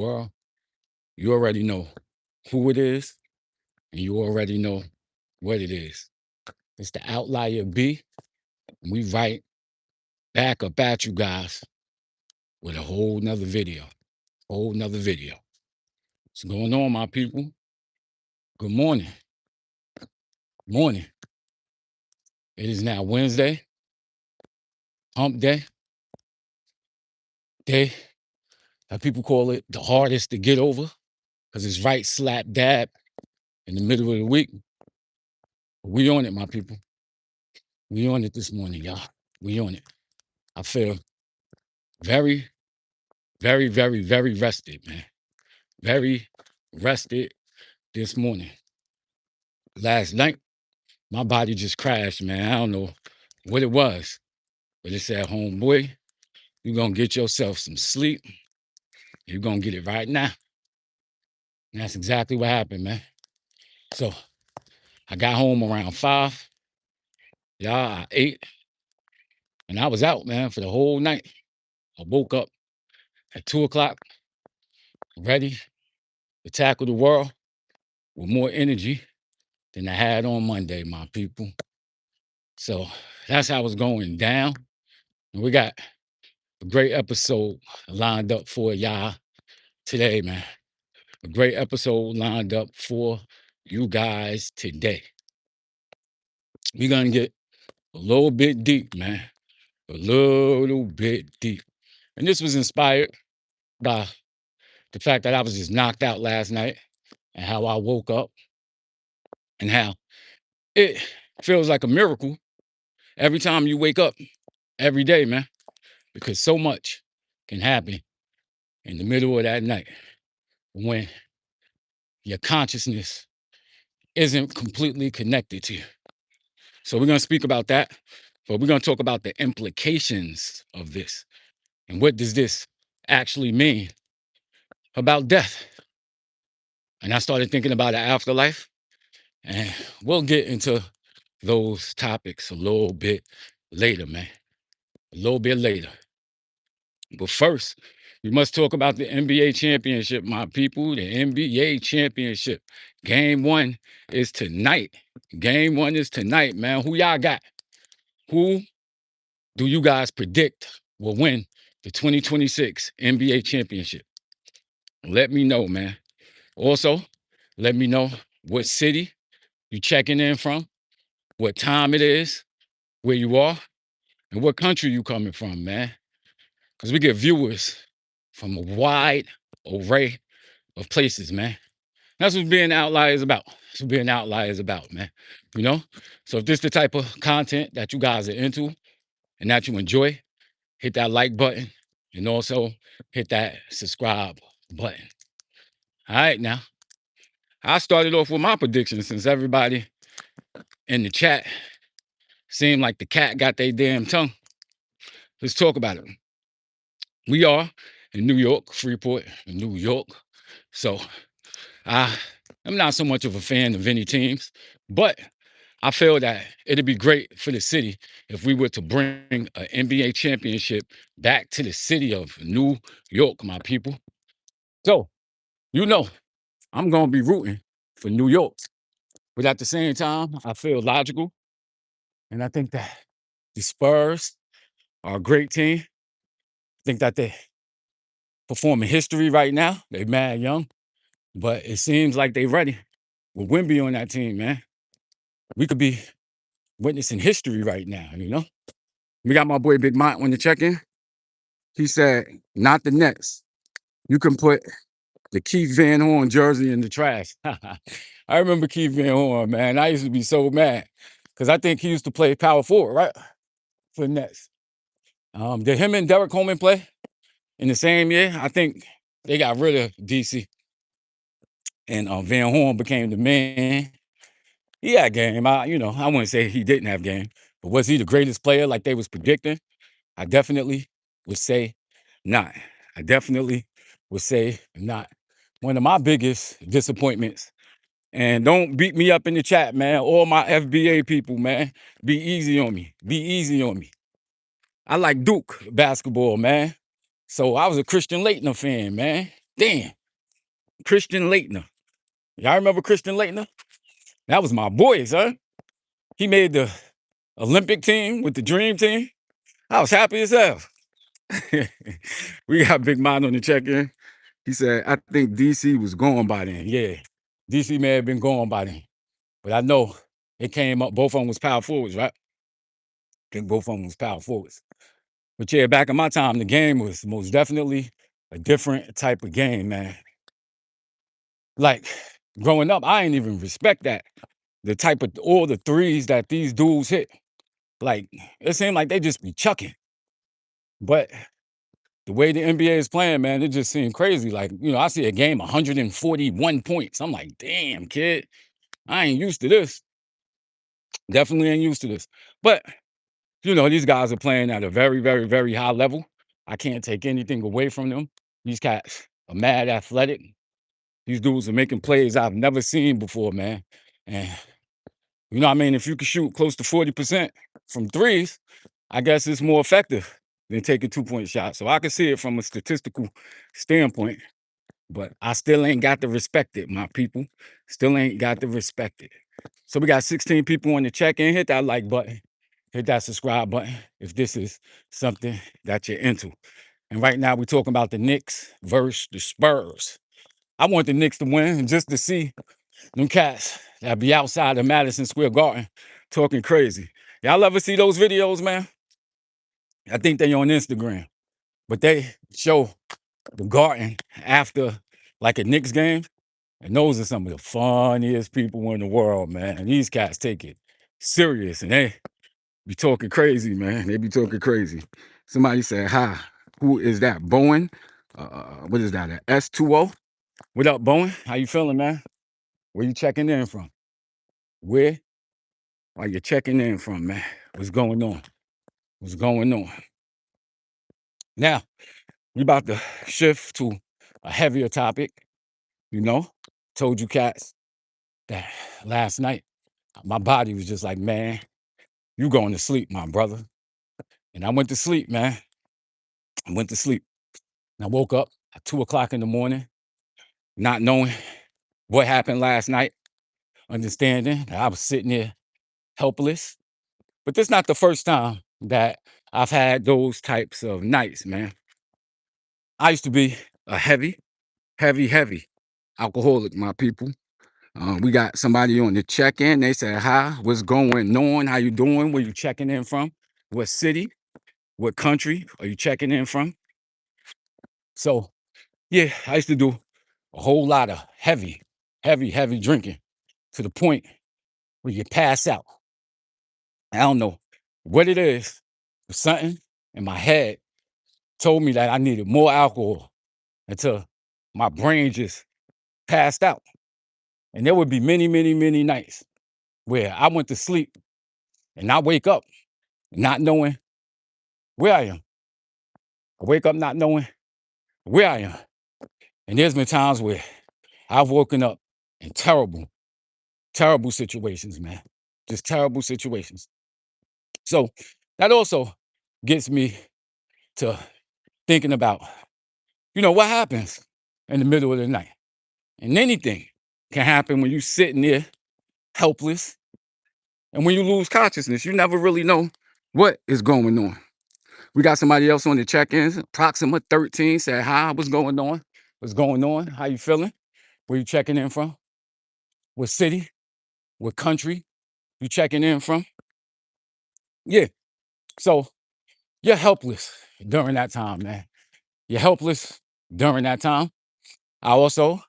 Well, you already know who it is, and you already know what it is. It's the Outlier B. And we right back up at you guys with a whole nother video. Whole nother video. What's going on, my people? Good morning. Morning. It is now Wednesday, hump day. Day that people call it the hardest to get over because it's right slap dab in the middle of the week. We on it, my people. We on it this morning, y'all. We on it. I feel very, very, very, very rested, man. Very rested this morning. Last night, my body just crashed, man. I don't know what it was, but it said, homeboy, you're going to get yourself some sleep. You're going to get it right now. And that's exactly what happened, man. So I got home around 5. Y'all, I ate, and I was out, man, for the whole night. I woke up at 2 o'clock, ready to tackle the world with more energy than I had on Monday, my people. So that's how it's going down. And we got a great episode lined up for y'all today, man. A great episode lined up for you guys today. We're going to get a little bit deep, man. A little bit deep. And this was inspired by the fact that I was just knocked out last night and how I woke up and how it feels like a miracle every time you wake up every day, man, because so much can happen in the middle of that night when your consciousness isn't completely connected to you. So we're going to speak about that, but we're going to talk about the implications of this and what does this actually mean about death. And I started thinking about the afterlife, and we'll get into those topics a little bit later, man. A little bit later. But first, we must talk about the NBA championship, my people. The NBA championship. Game 1 is tonight. Game 1 is tonight, man. Who y'all got? Who do you guys predict will win the 2026 NBA championship? Let me know, man. Also, let me know what city you checking in from, what time it is, where you are, and what country you coming from, man. Because we get viewers from a wide array of places, man. That's what being outlier is about. That's what being outlier is about, man. You know? So if this is the type of content that you guys are into and that you enjoy, hit that like button and also hit that subscribe button. All right, now. I started off with my predictions since everybody in the chat seemed like the cat got their damn tongue. Let's talk about it. We are in New York, Freeport, New York. So I'm not so much of a fan of any teams, but I feel that it'd be great for the city if we were to bring an NBA championship back to the city of New York, my people. So, you know, I'm going to be rooting for New York. But at the same time, I feel logical. And I think that the Spurs are a great team. I think that they performing history right now. They mad young, but it seems like they ready. With Wemby on that team, man, we could be witnessing history right now, you know? We got my boy Big Mont on the check-in. He said, not the Nets. You can put the Keith Van Horn jersey in the trash. I remember Keith Van Horn, man. I used to be so mad because I think he used to play power forward, right? For the Nets. Did him and Derek Coleman play in the same year? I think they got rid of DC. And Van Horn became the man. He had game. I wouldn't say he didn't have game, but was he the greatest player like they was predicting? I definitely would say not. I definitely would say not. One of my biggest disappointments, and don't beat me up in the chat, man. All my FBA people, man, be easy on me. Be easy on me. I like Duke basketball, man. So I was a Christian Laettner fan, man. Damn, Christian Leitner. Y'all remember Christian Leitner? That was my boy, son. He made the Olympic team with the dream team. I was happy as hell. We got Big Man on the check-in. He said, I think DC was gone by then. Yeah, DC may have been gone by then. But I know it came up, both of them was power forwards, right? I think both of them was power forwards. But yeah, back in my time, the game was most definitely a different type of game, man. Like, growing up, I ain't even respect that. The type of, all the threes that these dudes hit. Like, it seemed like they just be chucking. But the way the NBA is playing, man, it just seemed crazy. Like, I see a game 141 points. I'm like, damn, kid, I ain't used to this. Definitely ain't used to this. But, these guys are playing at a very, very, very high level. I can't take anything away from them. These cats are mad athletic. These dudes are making plays I've never seen before, man. And, if you can shoot close to 40% from threes, I guess it's more effective than taking 2-point shots. So I can see it from a statistical standpoint, but I still ain't got to respect it, my people. Still ain't got to respect it. So we got 16 people on the check-in. Hit that like button. Hit that subscribe button if this is something that you're into. And right now we're talking about the Knicks versus the Spurs. I want the Knicks to win just to see them cats that be outside of Madison Square Garden talking crazy. Y'all ever see those videos, man? I think they on Instagram. But they show the Garden after like a Knicks game. And those are some of the funniest people in the world, man. And these cats take it serious. And they be talking crazy, man. They be talking crazy. Somebody said, hi, who is that? Bowen? What is that? An S2O? What up, Bowen? How you feeling, man? Where you checking in from? Where are you checking in from, man? What's going on? What's going on? Now, we about to shift to a heavier topic. Told you cats that last night, my body was just like, man, you going to sleep, my brother. And I went to sleep, man. I went to sleep. And I woke up at 2 o'clock in the morning, not knowing what happened last night, understanding that I was sitting there helpless. But this is not the first time that I've had those types of nights, man. I used to be a heavy alcoholic, my people. We got somebody on the check-in. They said, hi, what's going on? How you doing? Where you checking in from? What city? What country are you checking in from? So, yeah, I used to do a whole lot of heavy drinking to the point where you pass out. I don't know what it is, but something in my head told me that I needed more alcohol until my brain just passed out. And there would be many, many, many nights where I went to sleep and I wake up not knowing where I am. I wake up not knowing where I am. And there's been times where I've woken up in terrible situations, man. Just terrible situations. So that also gets me to thinking about, what happens in the middle of the night. And anything can happen when you're sitting there helpless. And when you lose consciousness, you never really know what is going on. We got somebody else on the check-ins. Proxima 13 said, hi, what's going on? What's going on? How you feeling? Where you checking in from? What city? What country you checking in from? Yeah. So you're helpless during that time, man. You're helpless during that time. I also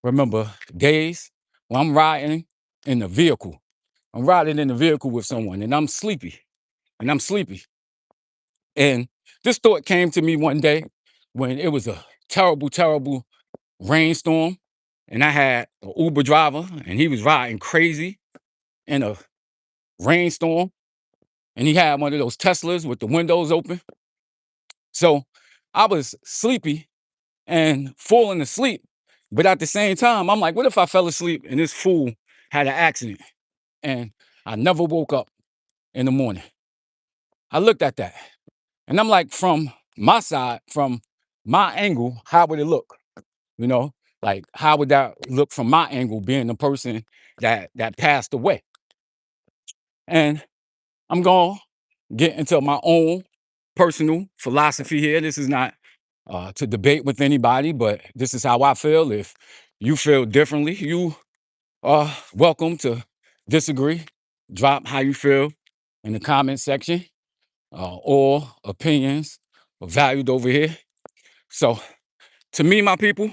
remember days when I'm riding in the vehicle. I'm riding in the vehicle with someone and I'm sleepy. And this thought came to me one day when it was a terrible rainstorm. And I had an Uber driver and he was riding crazy in a rainstorm. And he had one of those Teslas with the windows open. So I was sleepy and falling asleep. But at the same time, I'm like, what if I fell asleep and this fool had an accident and I never woke up in the morning? I looked at that and I'm like, from my side, from my angle, how would it look? You know, like how would that look from my angle, being the person that passed away? And I'm going to get into my own personal philosophy here. This is not to debate with anybody, but this is how I feel. If you feel differently, you are welcome to disagree. Drop how you feel in the comment section. All opinions are valued over here. So, to me, my people,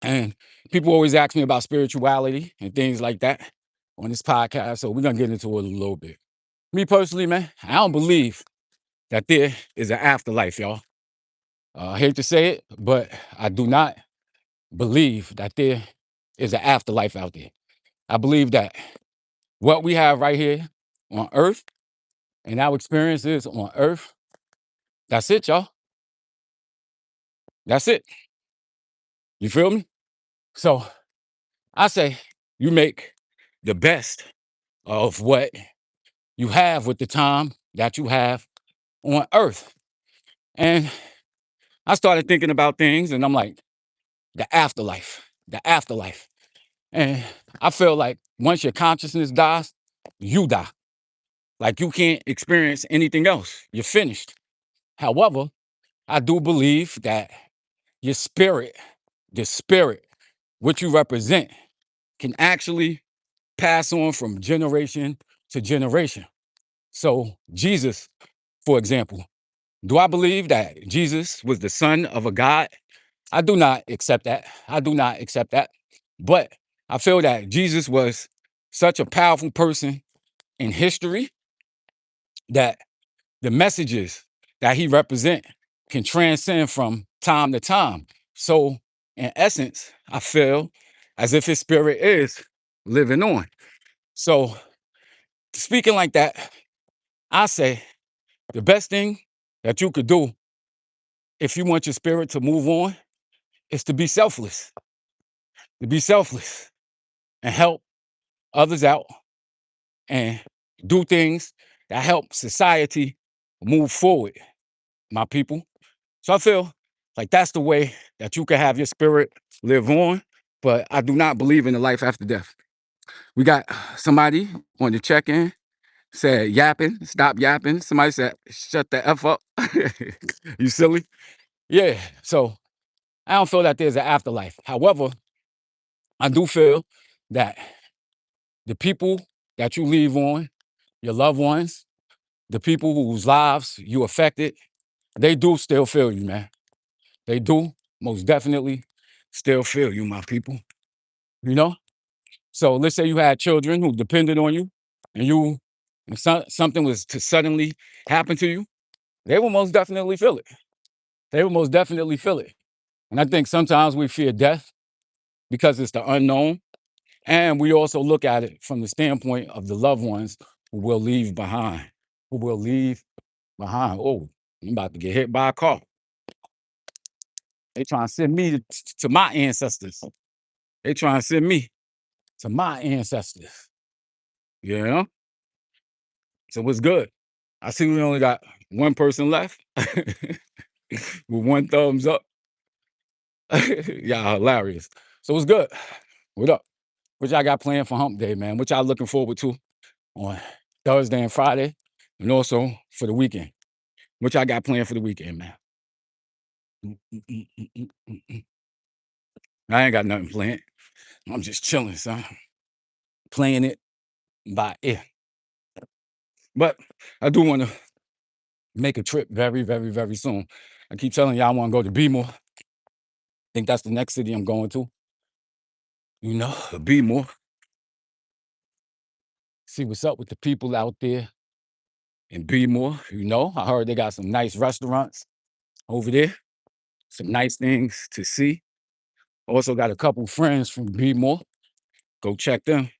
and people always ask me about spirituality and things like that on this podcast. So, we're going to get into it a little bit. Me personally, man, I don't believe that there is an afterlife, y'all. I hate to say it, but I do not believe that there is an afterlife out there. I believe that what we have right here on earth and our experiences on earth, that's it, y'all. That's it. You feel me? So I say you make the best of what you have with the time that you have on earth. And I started thinking about things and I'm like, the afterlife, the afterlife. And I feel like once your consciousness dies, you die. Like you can't experience anything else. You're finished. However, I do believe that your spirit, the spirit, what you represent, can actually pass on from generation to generation. So, Jesus, for example, do I believe that Jesus was the son of a God? I do not accept that. I do not accept that. But I feel that Jesus was such a powerful person in history that the messages that he represent can transcend from time to time. So, in essence, I feel as if his spirit is living on. So, speaking like that, I say the best thing that you could do if you want your spirit to move on is to be selfless and help others out and do things that help society move forward, my people. So I feel like that's the way that you can have your spirit live on. But I do not believe in the life after death. We got somebody on the check-in said yapping, stop yapping. Somebody said, shut the F up. You silly? Yeah. So I don't feel that there's an afterlife. However, I do feel that the people that you leave on, your loved ones, the people whose lives you affected, they do still feel you, man. They do most definitely still feel you, my people. You know? So let's say you had children who depended on you and something was to suddenly happen to you, they will most definitely feel it. They will most definitely feel it. And I think sometimes we fear death because it's the unknown. And we also look at it from the standpoint of the loved ones who will leave behind, who will leave behind. Oh, I'm about to get hit by a car. They trying to send me to my ancestors. They trying to send me to my ancestors. You know? So what's good? I see we only got one person left with one thumbs up. Y'all hilarious. So what's good? What up? What y'all got planned for Hump Day, man? What y'all looking forward to on Thursday and Friday, and also for the weekend? What y'all got planned for the weekend, man? I ain't got nothing planned. I'm just chilling, son. Playing it by ear. But I do want to make a trip very, very, very soon. I keep telling y'all I want to go to Bmore. Think that's the next city I'm going to. You know, Bmore. See what's up with the people out there in Bmore. You know, I heard they got some nice restaurants over there. Some nice things to see. Also got a couple friends from Bmore. Go check them.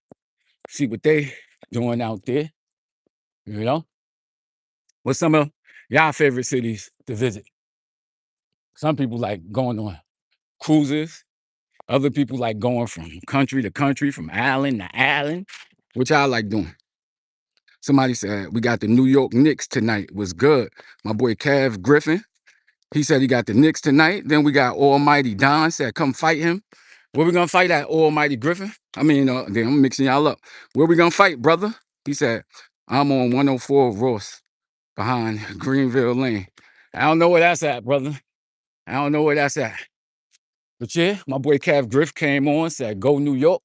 See what they doing out there. You know, what's some of y'all favorite cities to visit? Some people like going on cruises. Other people like going from country to country, from island to island. What y'all like doing? Somebody said we got the New York Knicks tonight. Was good. My boy Kev Griffin He said he got the Knicks tonight. Then we got Almighty Don said, come fight him. Where we gonna fight at, Almighty Griffin? I mean, damn, I'm mixing y'all up. Where we gonna fight, brother? He said, I'm on 104 Ross behind Greenville Lane. I don't know where that's at, brother. I don't know where that's at. But yeah, my boy Cav Griff came on, said, go New York.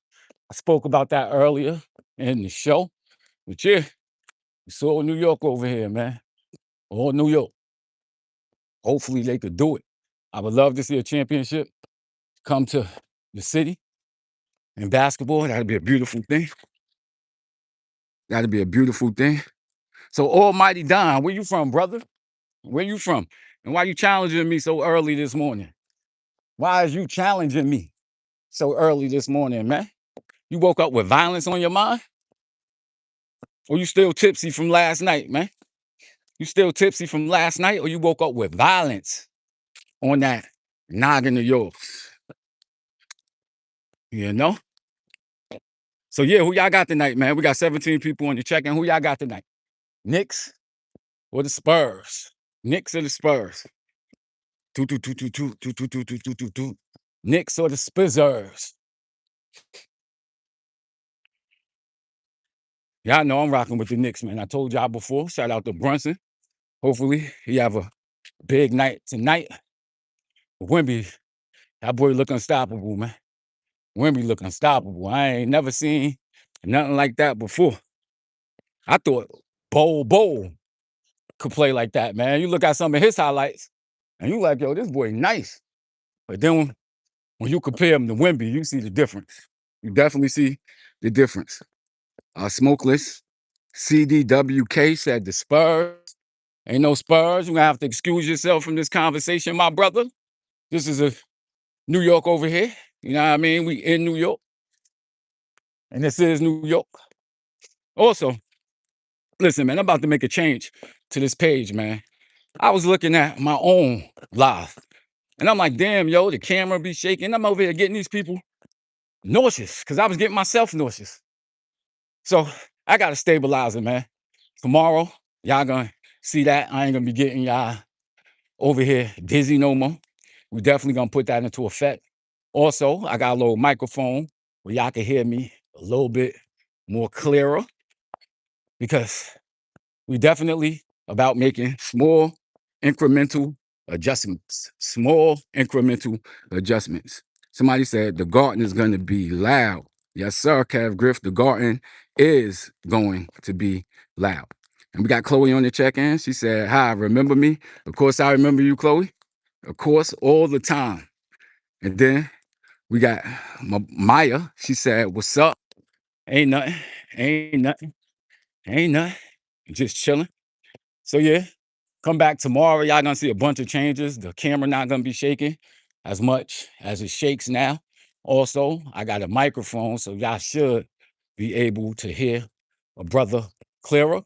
I spoke about that earlier in the show. But yeah, it's all New York over here, man. All New York. Hopefully they could do it. I would love to see a championship come to the city in basketball. That'd be a beautiful thing. That'd be a beautiful thing. So Almighty Don, where you from, brother? Where you from? And why you challenging me so early this morning? Why is you challenging me so early this morning, man? You woke up with violence on your mind? Or you still tipsy from last night, man? You still tipsy from last night, or you woke up with violence on that noggin of yours? You know? So yeah, who y'all got tonight, man? We got 17 people on the check-in. Who y'all got tonight? Knicks or the Spurs? Knicks or the Spurs? Two. Knicks or the Spizzers? Y'all know I'm rocking with the Knicks, man. I told y'all before. Shout out to Brunson. Hopefully he have a big night tonight. Wemby, that boy look unstoppable, man. Wemby look unstoppable. I ain't never seen nothing like that before. I thought Bol could play like that, man. You look at some of his highlights, and you like, yo, this boy nice. But then when you compare him to Wemby, you see the difference. You definitely see the difference. Smokeless CDWK said the Spurs. Ain't no Spurs. You're gonna have to excuse yourself from this conversation, my brother. This is a New York over here. You know what I mean? We in New York. And this is New York. Also, listen, man, I'm about to make a change to this page, man. I was looking at my own live. And I'm like, damn, yo, the camera be shaking. I'm over here getting these people nauseous because I was getting myself nauseous. So I got to stabilize it, man. Tomorrow, y'all gonna see that. I ain't gonna be getting y'all over here dizzy no more. We definitely gonna put that into effect. Also, I got a little microphone where y'all can hear me a little bit more clearer because we definitely about making small incremental adjustments. Small incremental adjustments. Somebody said the garden is going to be loud. Yes, sir, Kev Griff. The garden is going to be loud. And we got Chloe on the check-in. She said, hi, remember me? Of course, I remember you, Chloe. Of course, all the time. And then we got Maya. She said, what's up? Ain't nothing. Ain't nothing. Ain't nothing. Just chilling. So yeah, come back tomorrow. Y'all gonna see a bunch of changes. The camera not gonna be shaking as much as it shakes now. Also, I got a microphone, so y'all should be able to hear a brother clearer.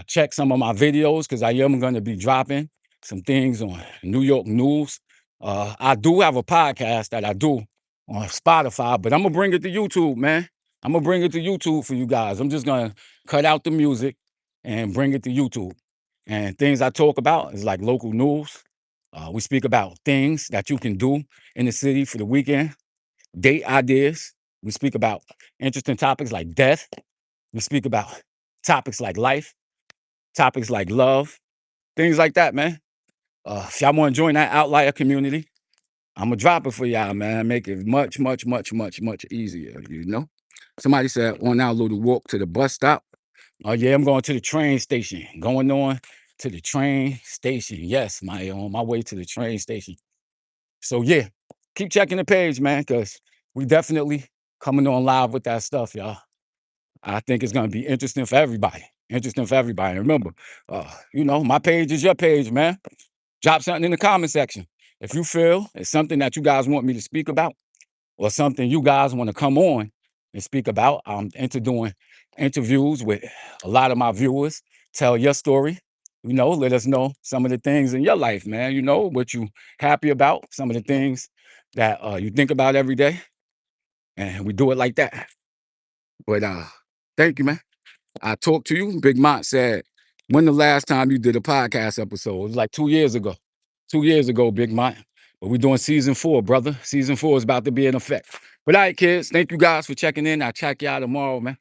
Check some of my videos because I am gonna be dropping some things on New York news. I do have a podcast that I do on Spotify, but I'm gonna bring it to YouTube, man. I'm gonna bring it to YouTube for you guys. I'm just gonna cut out the music and bring it to YouTube. And things I talk about is like local news. We speak about things that you can do in the city for the weekend, date ideas. We speak about interesting topics like death. We speak about topics like life, topics like love, things like that, man. If y'all want to join that outlier community, I'm gonna drop it for y'all, man. Make it much, much, much, much, much easier, you know? Somebody said on our little walk to the bus stop. Oh yeah, I'm going to the train station. Going on to the train station. Yes, on my way to the train station. So yeah, keep checking the page, man, because we definitely coming on live with that stuff, y'all. I think it's gonna be interesting for everybody. Interesting for everybody. And remember, my page is your page, man. Drop something in the comment section. If you feel it's something that you guys want me to speak about, or something you guys want to come on and speak about, I'm into doing interviews with a lot of my viewers. Tell your story. Let us know some of the things in your life, man. What you happy about, some of the things that you think about every day. And we do it like that. But thank you, man. I talked to you. Big Mont said, when the last time you did a podcast episode? It was like 2 years ago. 2 years ago, Big Mike. But we're doing season 4, brother. Season 4 is about to be in effect. But all right, kids, thank you guys for checking in. I'll check y'all tomorrow, man.